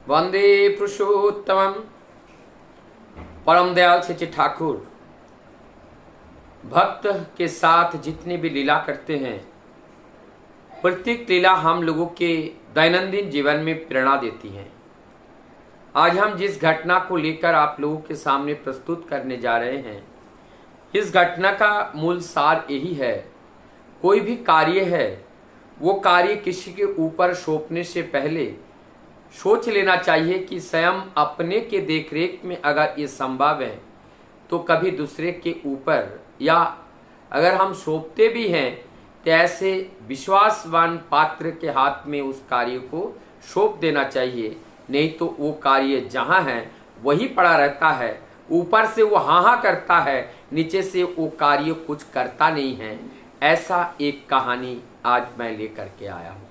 वंदे पुरुषोत्तम परम दयाल श्री ठाकुर भक्त के साथ जितने भी लीला करते हैं, प्रत्येक लीला हम लोगों के दैनंदिन जीवन में प्रेरणा देती है। आज हम जिस घटना को लेकर आप लोगों के सामने प्रस्तुत करने जा रहे हैं, इस घटना का मूल सार यही है, कोई भी कार्य है वो कार्य किसी के ऊपर सौंपने से पहले सोच लेना चाहिए कि स्वयं अपने के देखरेख में अगर ये संभव है तो कभी दूसरे के ऊपर, या अगर हम सौंपते भी हैं तो ऐसे विश्वासवान पात्र के हाथ में उस कार्य को सौंप देना चाहिए। नहीं तो वो कार्य जहाँ है वही पड़ा रहता है, ऊपर से वो हाँ करता है, नीचे से वो कार्य कुछ करता नहीं है। ऐसा एक कहानी आज मैं लेकर के आया हूँ।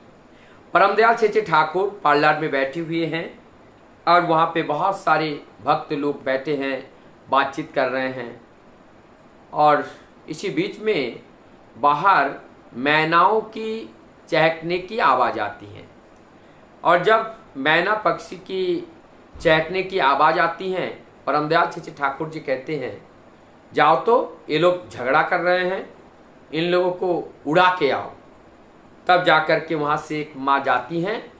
परमदयाल श्री ठाकुर पार्लर में बैठे हुए हैं और वहाँ पे बहुत सारे भक्त लोग बैठे हैं, बातचीत कर रहे हैं। और इसी बीच में बाहर मैनाओं की चहकने की आवाज़ आती है। और जब मैना पक्षी की चहकने की आवाज़ आती है, परमदयाल श्री ठाकुर जी कहते हैं, जाओ तो ये लोग झगड़ा कर रहे हैं, इन लोगों को उड़ा के आओ। तब जाकर के वहाँ से एक माँ जाती हैं,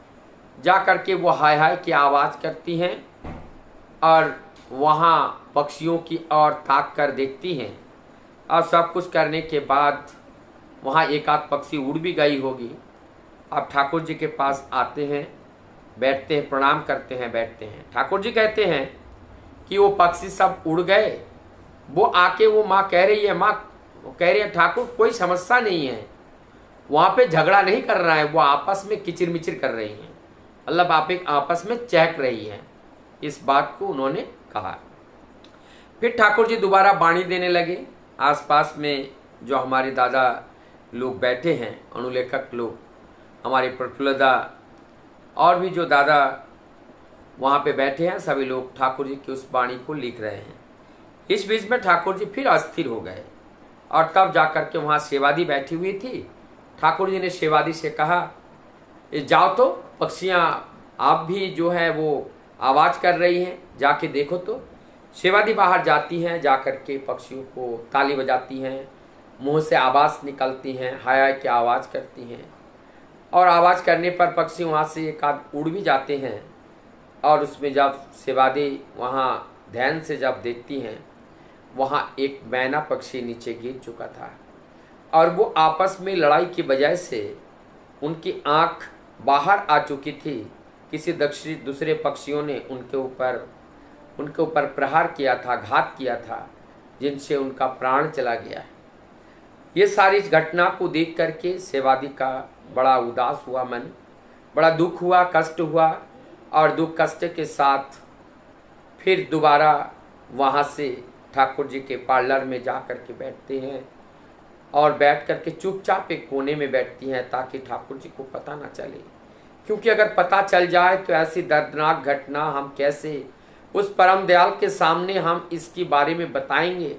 जा कर के वो हाय हाय की आवाज़ करती हैं और वहाँ पक्षियों की ओर ताक कर देखती हैं। और सब कुछ करने के बाद वहाँ एक आध पक्षी उड़ भी गई होगी। अब ठाकुर जी के पास आते हैं, बैठते हैं, प्रणाम करते हैं, बैठते हैं। ठाकुर जी कहते हैं कि वो पक्षी सब उड़ गए। वो आके वो माँ कह रही है, माँ कह रही है, ठाकुर कोई समस्या नहीं है, वहाँ पे झगड़ा नहीं कर रहा है, वो आपस में किचिर मिचिर कर रही हैं, मतलब आप एक आपस में चहक रही हैं। इस बात को उन्होंने कहा। फिर ठाकुर जी दोबारा वाणी देने लगे। आसपास में जो हमारे दादा लोग बैठे हैं, अनुलेखक लोग, हमारे प्रफुल्लदा और भी जो दादा वहाँ पे बैठे हैं, सभी लोग ठाकुर जी की उस वाणी को लिख रहे हैं। इस बीच में ठाकुर जी फिर अस्थिर हो गए और तब जाकर के वहाँ सेवादी बैठी हुई थी। ठाकुर जी ने सेवादी से कहा, जाओ तो पक्षियाँ आप भी जो है वो आवाज़ कर रही हैं, जाके देखो तो। सेवादी बाहर जाती हैं, जा कर के पक्षियों को ताली बजाती हैं, मुंह से आवाज़ निकलती हैं, हाय हाय की आवाज़ करती हैं। और आवाज़ करने पर पक्षी वहाँ से एक आध उड़ भी जाते हैं। और उसमें जब सेवादी वहाँ ध्यान से जब देखती हैं, वहाँ एक मैना पक्षी नीचे गिर चुका था और वो आपस में लड़ाई की वजह से उनकी आँख बाहर आ चुकी थी। किसी दूसरे पक्षियों ने उनके ऊपर प्रहार किया था, घात किया था, जिनसे उनका प्राण चला गया है। ये सारी घटना को देख करके सेवादी का बड़ा उदास हुआ मन, बड़ा दुख हुआ, कष्ट हुआ। और दुख कष्ट के साथ फिर दोबारा वहाँ से ठाकुर जी के पार्लर में जा कर के बैठते हैं और बैठ कर के चुपचाप एक कोने में बैठती हैं ताकि ठाकुर जी को पता ना चले। क्योंकि अगर पता चल जाए तो ऐसी दर्दनाक घटना हम कैसे उस परम दयाल के सामने हम इसके बारे में बताएंगे।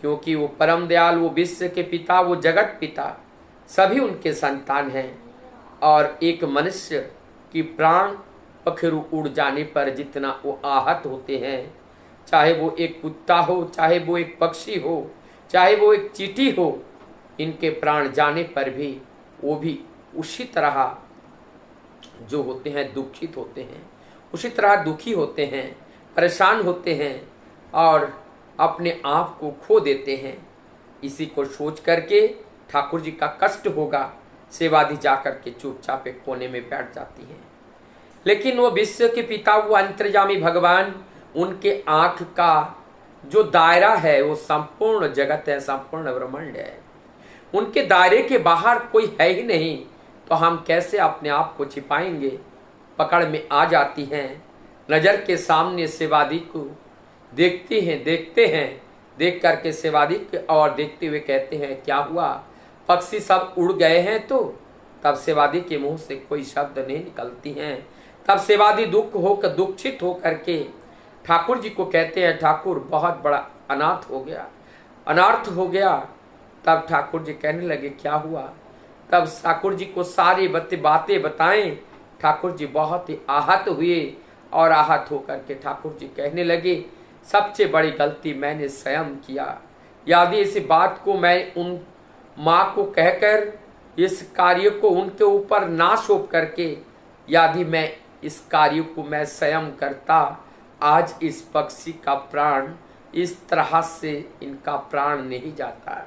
क्योंकि वो परम दयाल, वो विश्व के पिता, वो जगत पिता, सभी उनके संतान हैं। और एक मनुष्य की प्राण पखेरु उड़ जाने पर जितना वो आहत होते हैं, चाहे वो एक कुत्ता हो, चाहे वो एक पक्षी हो, चाहे वो एक चींटी हो, इनके प्राण जाने पर भी वो भी उसी तरह जो होते हैं दुखित होते हैं, उसी तरह दुखी होते हैं, परेशान होते हैं और अपने आप को खो देते हैं। इसी को सोच करके ठाकुर जी का कष्ट होगा, सेवादी जाकर के चुपचाप एक कोने में बैठ जाती हैं। लेकिन वो विश्व के पिता, वो अंतर्यामी भगवान, उनके आँख का जो दायरा है वो संपूर्ण जगत है, संपूर्ण ब्रह्मांड है। उनके दायरे के बाहर कोई है ही नहीं, तो हम कैसे अपने आप को छिपाएंगे। पकड़ में आ जाती हैं, नज़र के सामने सेवादी को देखते हैं, देख करके सेवादी के और देखते हुए कहते हैं, क्या हुआ, पक्षी सब उड़ गए हैं? तो तब सेवादी के मुंह से कोई शब्द नहीं निकलती हैं। तब सेवादी दुखित हो करके ठाकुर जी को कहते हैं, ठाकुर बहुत बड़ा अनर्थ हो गया। तब ठाकुर जी कहने लगे, क्या हुआ? तब ठाकुर जी को सारी बातें बताएं। ठाकुर जी बहुत ही आहत हुए और आहत होकर के ठाकुर जी कहने लगे, सबसे बड़ी गलती मैंने स्वयं किया। यदि इस बात को मैं उन माँ को कहकर इस कार्य को उनके ऊपर ना सौंप करके यदि मैं इस कार्य को मैं स्वयं करता, आज इस पक्षी का प्राण इस तरह से इनका प्राण नहीं जाता।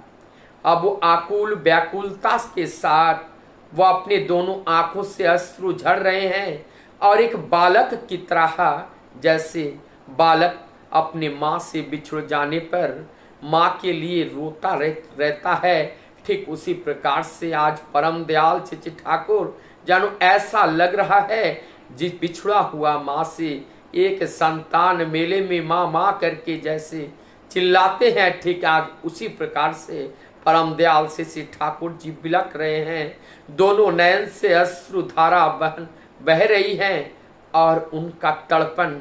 अब वो आकुल व्याकुलता के साथ वो अपने दोनों आंखों से अश्रु झड़ रहे हैं और एक बालक की तरह, जैसे बालक अपने माँ से बिछुड़ जाने पर माँ के लिए रोता रहता है, ठीक उसी प्रकार से आज परम दयाल चिची ठाकुर जानो ऐसा लग रहा है जिस बिछुड़ा हुआ माँ से एक संतान मेले में माँ माँ करके जैसे चिल्लाते हैं, ठीक आज उसी प्रकार से परम दयाल श्री ठाकुर जी बिलख रहे हैं। दोनों नयन से अश्रु धारा बह रही है और उनका तड़पन,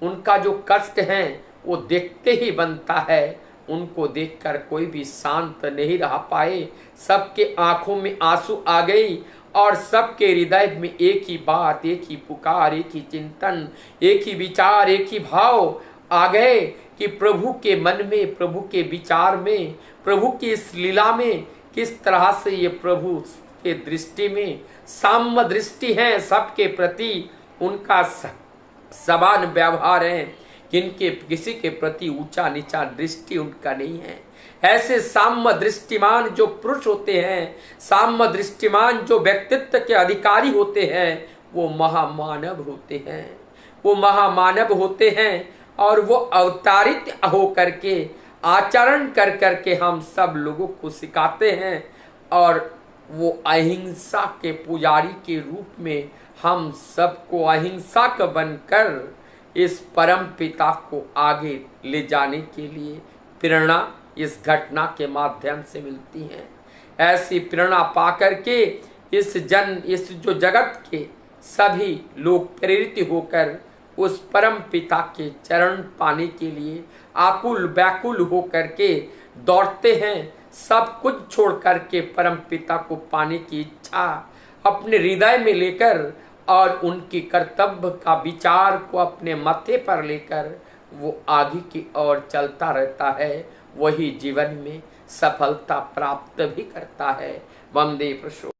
उनका जो कष्ट है वो देखते ही बनता है। उनको देखकर कोई भी शांत नहीं रह पाए। सबके आंखों में आंसू आ गई और सबके हृदय में एक ही बात, एक ही पुकार, एक ही चिंतन, एक ही विचार, एक ही भाव आ गए कि प्रभु के मन में, प्रभु के विचार में, प्रभु की इस लीला में किस तरह से ये प्रभु के दृष्टि में साम्य दृष्टि है, सबके प्रति उनका समान व्यवहार है, किनके किसी के प्रति ऊंचा नीचा दृष्टि उनका नहीं है। ऐसे साम्य दृष्टिमान जो पुरुष होते हैं, साम्य दृष्टिमान जो व्यक्तित्व के अधिकारी होते हैं, वो महामानव होते हैं, वो महामानव होते हैं और वो अवतारित हो करके आचरण कर करके हम सब लोगों को सिखाते हैं और वो अहिंसा के पुजारी के रूप में हम सबको अहिंसक बनकर इस परम पिता को आगे ले जाने के लिए प्रेरणा इस घटना के माध्यम से मिलती है। ऐसी प्रेरणा पाकर के इस जो जगत के सभी लोग प्रेरित होकर उस परम पिता के चरण पाने के लिए आकुल व्याकुल होकर के दौड़ते हैं। सब कुछ छोड़ करके परम पिता को पाने की इच्छा अपने हृदय में लेकर और उनकी कर्तव्य का विचार को अपने माथे पर लेकर वो आगे की ओर चलता रहता है। वही जीवन में सफलता प्राप्त भी करता है। वंदे प्रसो।